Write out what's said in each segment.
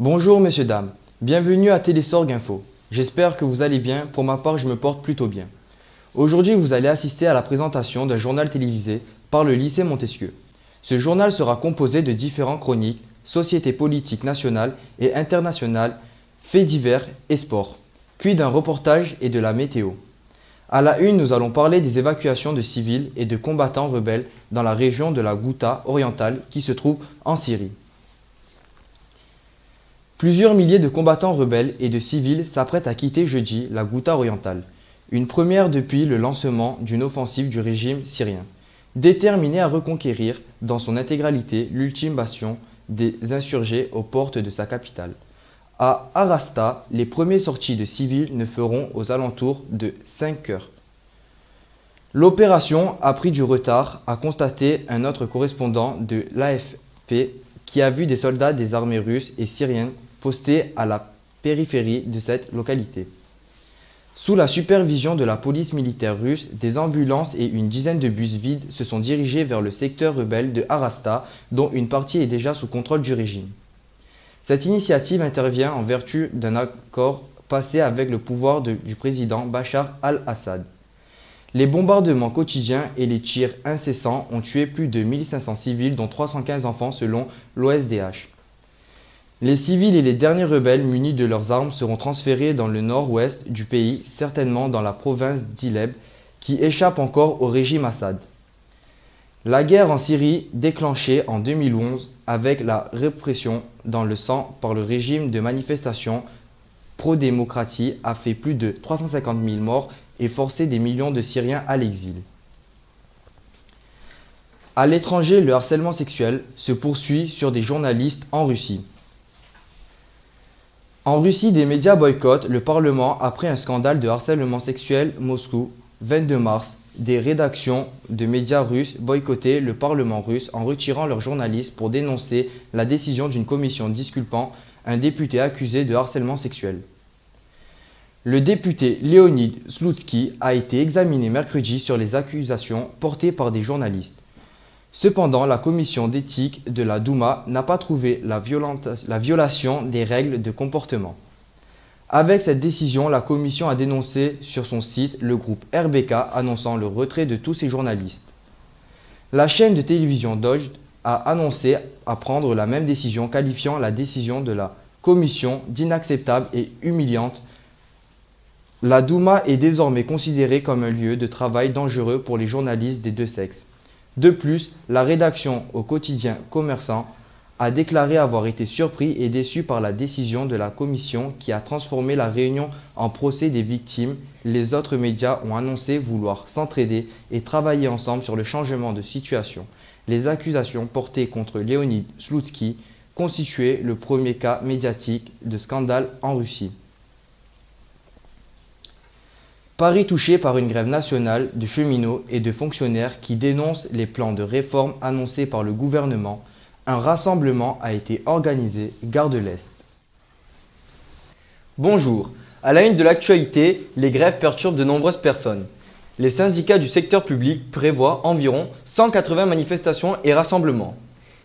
Bonjour messieurs, dames, bienvenue à Télésorg Info. J'espère que vous allez bien, pour ma part je me porte plutôt bien. Aujourd'hui vous allez assister à la présentation d'un journal télévisé par le lycée Montesquieu. Ce journal sera composé de différentes chroniques, sociétés politiques nationales et internationales, faits divers et sports, puis d'un reportage et de la météo. À la une, nous allons parler des évacuations de civils et de combattants rebelles dans la région de la Ghouta orientale qui se trouve en Syrie. Plusieurs milliers de combattants rebelles et de civils s'apprêtent à quitter jeudi la Ghouta orientale, une première depuis le lancement d'une offensive du régime syrien, déterminé à reconquérir dans son intégralité l'ultime bastion des insurgés aux portes de sa capitale. À Arasta, les premières sorties de civils ne feront aux alentours de 5 heures. L'opération a pris du retard, a constaté un autre correspondant de l'AFP qui a vu des soldats des armées russes et syriennes postés à la périphérie de cette localité. Sous la supervision de la police militaire russe, des ambulances et une dizaine de bus vides se sont dirigés vers le secteur rebelle de Arasta, dont une partie est déjà sous contrôle du régime. Cette initiative intervient en vertu d'un accord passé avec le pouvoir du président Bachar al-Assad. Les bombardements quotidiens et les tirs incessants ont tué plus de 1500 civils, dont 315 enfants selon l'OSDH. Les civils et les derniers rebelles munis de leurs armes seront transférés dans le nord-ouest du pays, certainement dans la province d'Idlib, qui échappe encore au régime Assad. La guerre en Syrie, déclenchée en 2011 avec la répression dans le sang par le régime de manifestations pro-démocratie, a fait plus de 350 000 morts et forcé des millions de Syriens à l'exil. À l'étranger, le harcèlement sexuel se poursuit sur des journalistes en Russie. En Russie, des médias boycottent le Parlement après un scandale de harcèlement sexuel. Moscou, 22 mars, des rédactions de médias russes boycottaient le Parlement russe en retirant leurs journalistes pour dénoncer la décision d'une commission disculpant un député accusé de harcèlement sexuel. Le député Leonid Slutsky a été examiné mercredi sur les accusations portées par des journalistes. Cependant, la commission d'éthique de la Douma n'a pas trouvé la violation des règles de comportement. Avec cette décision, la commission a dénoncé sur son site le groupe RBK annonçant le retrait de tous ses journalistes. La chaîne de télévision Dojd a annoncé à prendre la même décision, qualifiant la décision de la commission d'inacceptable et humiliante. La Douma est désormais considérée comme un lieu de travail dangereux pour les journalistes des deux sexes. De plus, la rédaction au quotidien Commerçant a déclaré avoir été surpris et déçu par la décision de la commission qui a transformé la réunion en procès des victimes. Les autres médias ont annoncé vouloir s'entraider et travailler ensemble sur le changement de situation. Les accusations portées contre Leonid Slutsky constituaient le premier cas médiatique de scandale en Russie. Paris touché par une grève nationale de cheminots et de fonctionnaires qui dénoncent les plans de réforme annoncés par le gouvernement. Un rassemblement a été organisé gare de l'Est. Bonjour. À la une de l'actualité, les grèves perturbent de nombreuses personnes. Les syndicats du secteur public prévoient environ 180 manifestations et rassemblements.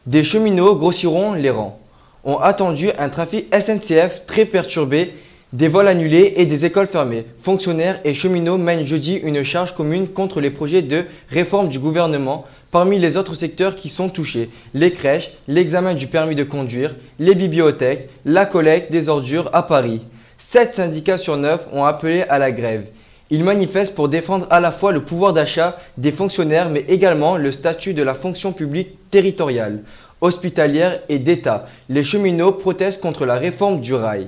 Des cheminots grossiront les rangs. On attendu un trafic SNCF très perturbé, des vols annulés et des écoles fermées. Fonctionnaires et cheminots mènent jeudi une charge commune contre les projets de réforme du gouvernement. Parmi les autres secteurs qui sont touchés, les crèches, l'examen du permis de conduire, les bibliothèques, la collecte des ordures à Paris. 7 syndicats sur 9 ont appelé à la grève. Ils manifestent pour défendre à la fois le pouvoir d'achat des fonctionnaires mais également le statut de la fonction publique territoriale, hospitalière et d'État. Les cheminots protestent contre la réforme du rail.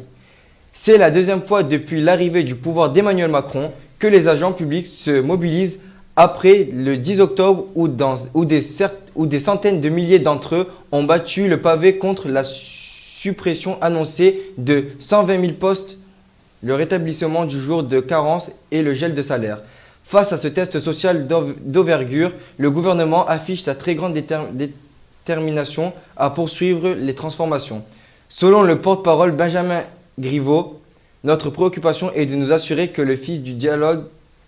C'est la deuxième fois depuis l'arrivée du pouvoir d'Emmanuel Macron que les agents publics se mobilisent après le 10 octobre où des centaines de milliers d'entre eux ont battu le pavé contre la suppression annoncée de 120 000 postes, le rétablissement du jour de carence et le gel de salaire. Face à ce test social d'envergure, le gouvernement affiche sa très grande détermination à poursuivre les transformations. Selon le porte-parole Benjamin Griveaux, notre préoccupation est de nous assurer que le fils du dialogue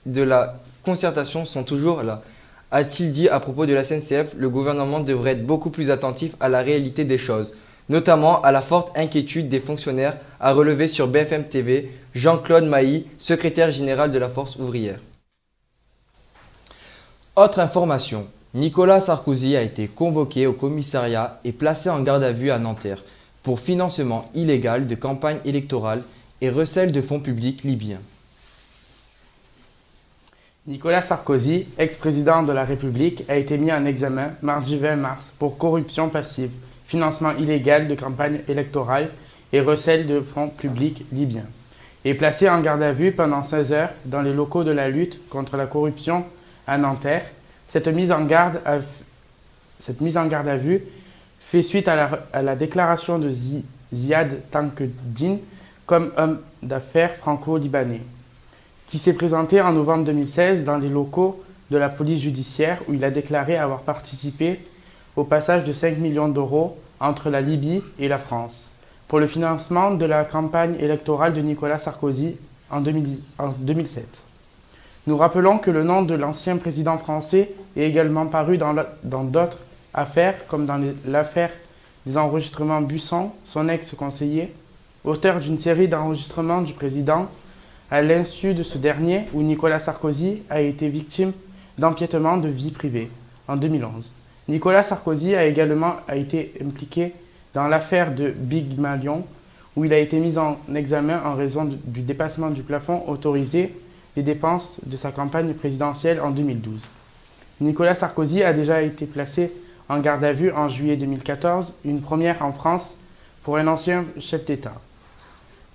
de la concertation sont toujours là. A-t-il dit à propos de la SNCF, le gouvernement devrait être beaucoup plus attentif à la réalité des choses. notamment à la forte inquiétude des fonctionnaires, a relevé sur BFM TV Jean-Claude Mailly, secrétaire général de la Force ouvrière. Autre information, Nicolas Sarkozy a été convoqué au commissariat et placé en garde à vue à Nanterre pour financement illégal de campagne électorale et recel de fonds publics libyens. Nicolas Sarkozy, ex-président de la République, a été mis en examen mardi 20 mars pour corruption passive, financement illégal de campagne électorale et recel de fonds publics libyens, et placé en garde à vue pendant 16 heures dans les locaux de la lutte contre la corruption à Nanterre. Cette mise en garde à vue fait suite à la déclaration de Ziad Tankeddine comme homme d'affaires franco-libanais, qui s'est présenté en novembre 2016 dans les locaux de la police judiciaire où il a déclaré avoir participé au passage de 5 millions d'euros entre la Libye et la France pour le financement de la campagne électorale de Nicolas Sarkozy en 2007. Nous rappelons que le nom de l'ancien président français est également paru dans d'autres affaires, comme dans l'affaire des enregistrements Busson, son ex-conseiller, auteur d'une série d'enregistrements du président à l'insu de ce dernier, où Nicolas Sarkozy a été victime d'empiètement de vie privée en 2011. Nicolas Sarkozy a également été impliqué dans l'affaire de Big Malion, où il a été mis en examen en raison du dépassement du plafond autorisé des dépenses de sa campagne présidentielle en 2012. Nicolas Sarkozy a déjà été placé en garde à vue en juillet 2014, une première en France pour un ancien chef d'État.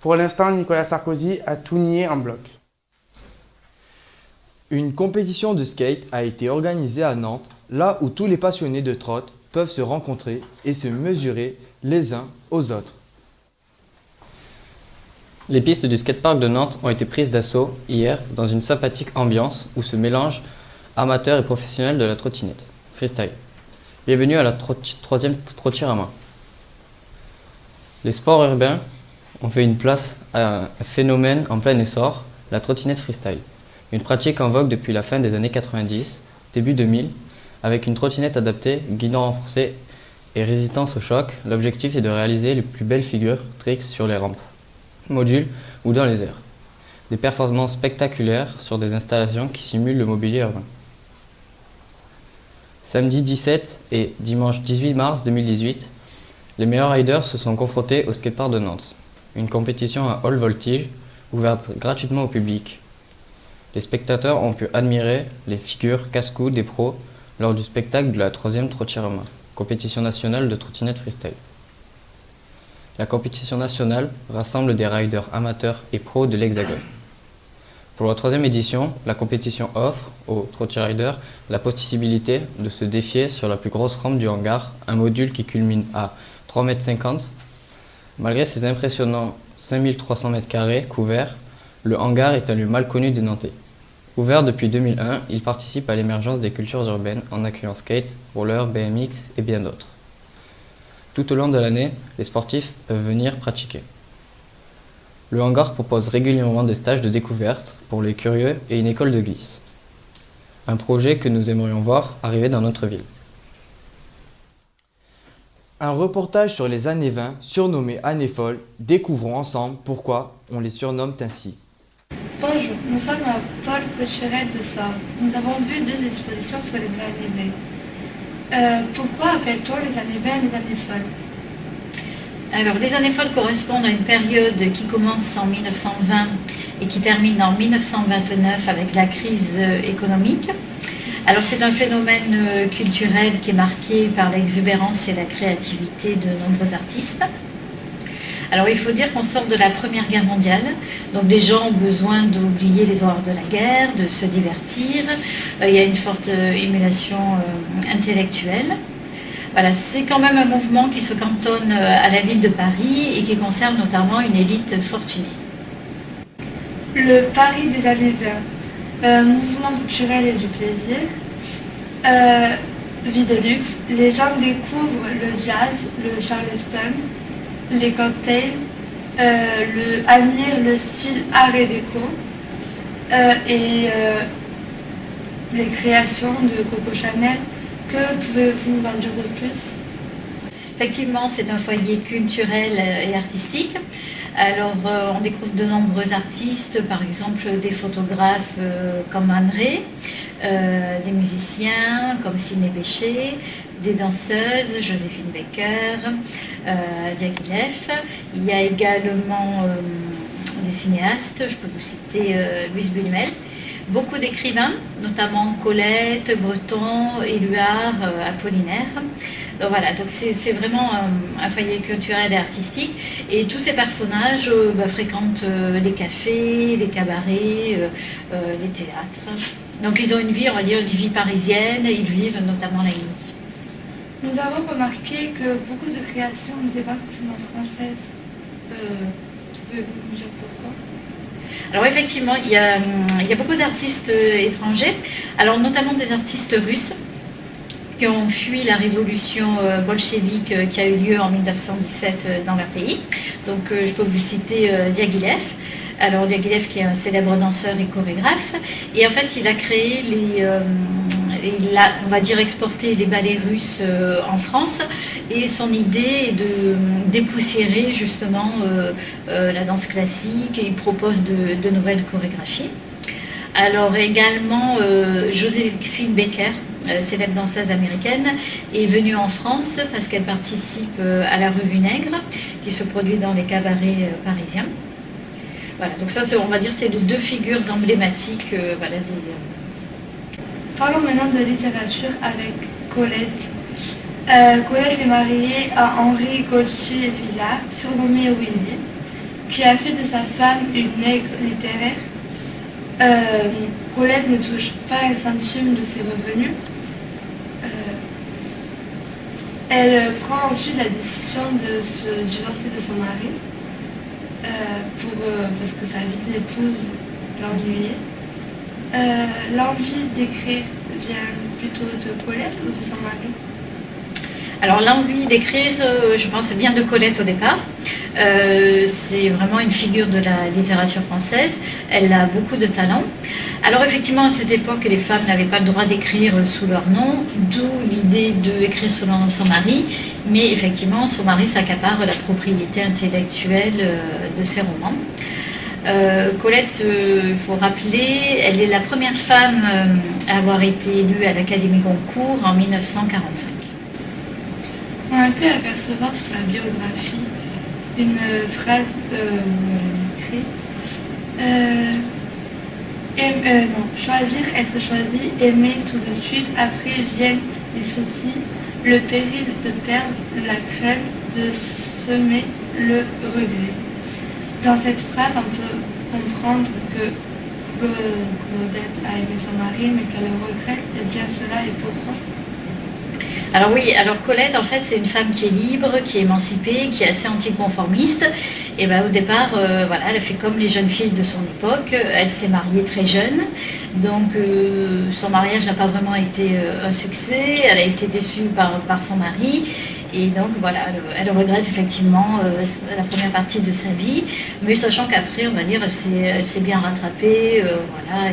Pour l'instant, Nicolas Sarkozy a tout nié en bloc. Une compétition de skate a été organisée à Nantes, là où tous les passionnés de trotte peuvent se rencontrer et se mesurer les uns aux autres. Les pistes du skatepark de Nantes ont été prises d'assaut hier dans une sympathique ambiance où se mélangent amateurs et professionnels de la trottinette freestyle. Bienvenue à la troisième trottière à main. Les sports urbains ont fait une place à un phénomène en plein essor, la trottinette freestyle. Une pratique en vogue depuis la fin des années 90, début 2000, avec une trottinette adaptée, guidon renforcé et résistance au choc. L'objectif est de réaliser les plus belles figures, tricks sur les rampes, modules ou dans les airs. Des performances spectaculaires sur des installations qui simulent le mobilier urbain. Samedi 17 et dimanche 18 mars 2018, les meilleurs riders se sont confrontés au skatepark de Nantes, une compétition à haute voltige ouverte gratuitement au public. Les spectateurs ont pu admirer les figures casse-cou des pros lors du spectacle de la troisième trottière à main, compétition nationale de trottinette freestyle. La compétition nationale rassemble des riders amateurs et pros de l'Hexagone. Pour la troisième édition, la compétition offre aux trottier riders la possibilité de se défier sur la plus grosse rampe du hangar, un module qui culmine à 3,50 m. Malgré ses impressionnants 5300 m² couverts, le hangar est un lieu mal connu des Nantais. Ouvert depuis 2001, il participe à l'émergence des cultures urbaines en accueillant skate, roller, BMX et bien d'autres. Tout au long de l'année, les sportifs peuvent venir pratiquer. Le hangar propose régulièrement des stages de découverte pour les curieux et une école de glisse. Un projet que nous aimerions voir arriver dans notre ville. Un reportage sur les années 20, surnommées années folles. Découvrons ensemble pourquoi on les surnomme ainsi. Bonjour, nous sommes à Paul Pocherel de Sort. Nous avons vu deux expositions sur les années 20. Pourquoi appelle-t-on les années 20 les années folles? Alors, les années folles correspondent à une période qui commence en 1920 et qui termine en 1929 avec la crise économique. Alors, c'est un phénomène culturel qui est marqué par l'exubérance et la créativité de nombreux artistes. Alors, il faut dire qu'on sort de la Première Guerre mondiale, donc les gens ont besoin d'oublier les horreurs de la guerre, de se divertir. Il y a une forte émulation intellectuelle. Voilà, c'est quand même un mouvement qui se cantonne à la ville de Paris et qui concerne notamment une élite fortunée. Le Paris des années 20. Mouvement culturel et du plaisir. Vie de luxe. Les gens découvrent le jazz, le charleston, les cocktails, admirent le style art et déco et les créations de Coco Chanel. Que pouvez-vous nous en dire de plus? Effectivement, c'est un foyer culturel et artistique. Alors, on découvre de nombreux artistes, par exemple des photographes comme Anne Rey, des musiciens comme Sidney Bechet, des danseuses, Joséphine Baker, Diaghilev. Il y a également des cinéastes, je peux vous citer Louise Buñuel. Beaucoup d'écrivains, notamment Colette, Breton, Éluard, Apollinaire. Donc voilà, donc c'est vraiment un foyer culturel et artistique. Et tous ces personnages fréquentent les cafés, les cabarets, les théâtres. Donc ils ont une vie, on va dire, une vie parisienne, et ils vivent notamment la nuit. Nous avons remarqué que beaucoup de créations n'étaient pas forcément françaises. Pouvez-vous nous dire pourquoi? Alors effectivement, il y a beaucoup d'artistes étrangers, alors notamment des artistes russes qui ont fui la révolution bolchevique qui a eu lieu en 1917 dans leur pays. Donc je peux vous citer Diaghilev. Alors Diaghilev qui est un célèbre danseur et chorégraphe. Et en fait, il a créé il a, on va dire, exporté les ballets russes en France. Et son idée est de dépoussiérer justement la danse classique. Et il propose de nouvelles chorégraphies. Alors également Joséphine Baker, célèbre danseuse américaine, est venue en France parce qu'elle participe à la Revue Nègre qui se produit dans les cabarets parisiens. Voilà, donc ça, on va dire, c'est les deux figures emblématiques. Voilà, Parlons maintenant de littérature avec Colette. Colette est mariée à Henri Gaultier-Villars, surnommé Willy, qui a fait de sa femme une nègre littéraire. Colette ne touche pas un centime de ses revenus. Elle prend ensuite la décision de se divorcer de son mari parce que sa vie d'épouse l'ennuyait. L'envie d'écrire vient plutôt de Colette ou de son mari? Alors l'envie d'écrire, je pense, vient de Colette au départ. C'est vraiment une figure de la littérature française. Elle a beaucoup de talent. Alors effectivement, à cette époque, les femmes n'avaient pas le droit d'écrire sous leur nom, d'où l'idée d'écrire sous le nom de son mari. Mais effectivement, son mari s'accapare la propriété intellectuelle de ses romans. Colette, il faut rappeler, elle est la première femme à avoir été élue à l'Académie Goncourt en 1945. On a pu apercevoir sur sa biographie une phrase choisir, être choisi, aimer tout de suite, après viennent les soucis, le péril de perdre, la crainte de semer le regret. Dans cette phrase, on peut comprendre que Claudette a aimé son mari, mais qu'elle le regrette. Et bien cela, et pourquoi? Alors oui, alors Colette, en fait, c'est une femme qui est libre, qui est émancipée, qui est assez anticonformiste. Et au départ, voilà, elle a fait comme les jeunes filles de son époque. Elle s'est mariée très jeune, donc son mariage n'a pas vraiment été un succès. Elle a été déçue par son mari. Et donc voilà, elle regrette effectivement la première partie de sa vie, mais sachant qu'après, on va dire, elle s'est bien rattrapée. Voilà,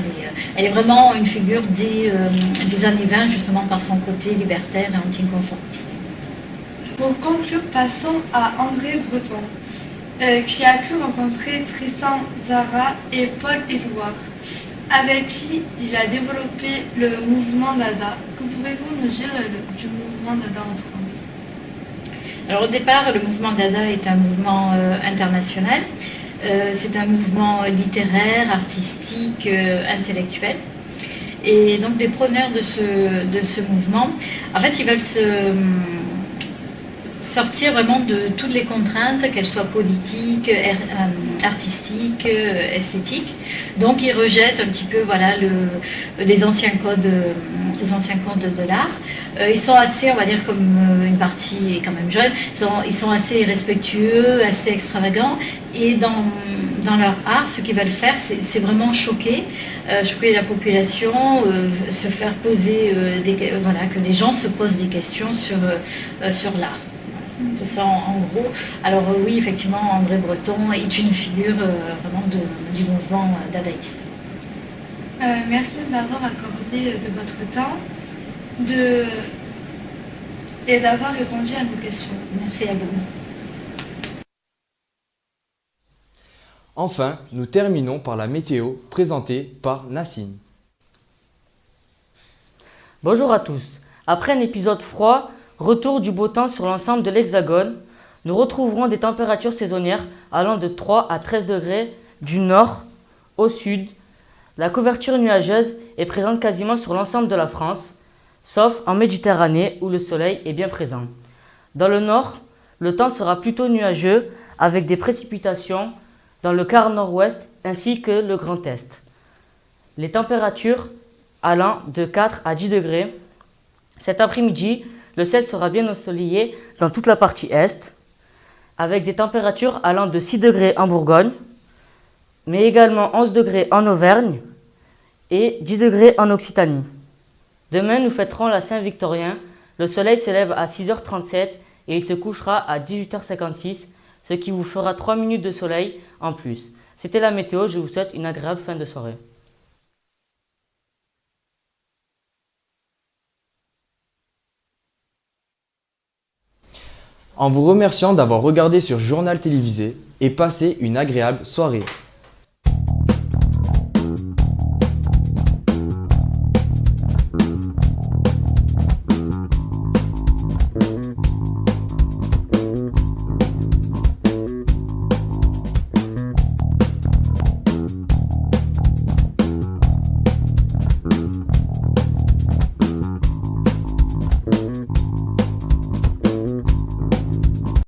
elle est vraiment une figure des années 20, justement par son côté libertaire et anticonformiste. Pour conclure, passons à André Breton, qui a pu rencontrer Tristan Tzara et Paul Éluard, avec qui il a développé le mouvement Dada. Que pouvez-vous nous dire du mouvement Dada en France? Alors au départ, le mouvement Dada est un mouvement international. C'est un mouvement littéraire, artistique, intellectuel. Et donc les prôneurs de ce mouvement, en fait, ils veulent sortir vraiment de toutes les contraintes, qu'elles soient politiques, artistiques, esthétiques. Donc ils rejettent un petit peu, voilà, les anciens codes de l'art. Ils sont assez, on va dire, comme une partie est quand même jeune, ils sont assez respectueux, assez extravagants. Et dans leur art, ce qu'ils veulent faire, c'est vraiment choquer la population, se faire poser voilà, que les gens se posent des questions sur l'art. C'est ça en gros. Alors oui, effectivement, André Breton est une figure vraiment du mouvement dadaïste. Merci de nous avoir accordé de votre temps, et d'avoir répondu à nos questions. Merci à vous. Enfin, nous terminons par la météo présentée par Nassine. Bonjour à tous. Après un épisode froid, retour du beau temps sur l'ensemble de l'Hexagone, nous retrouverons des températures saisonnières allant de 3 à 13 degrés du nord au sud. La couverture nuageuse est présente quasiment sur l'ensemble de la France, sauf en Méditerranée où le soleil est bien présent. Dans le nord, le temps sera plutôt nuageux avec des précipitations dans le quart nord-ouest ainsi que le Grand Est. Les températures allant de 4 à 10 degrés. Cet après-midi, le ciel sera bien ensoleillé dans toute la partie est, avec des températures allant de 6 degrés en Bourgogne, mais également 11 degrés en Auvergne et 10 degrés en Occitanie. Demain, nous fêterons la Saint-Victorien. Le soleil se lève à 6h37 et il se couchera à 18h56, ce qui vous fera 3 minutes de soleil en plus. C'était la météo, je vous souhaite une agréable fin de soirée. En vous remerciant d'avoir regardé sur Journal télévisé et passé une agréable soirée.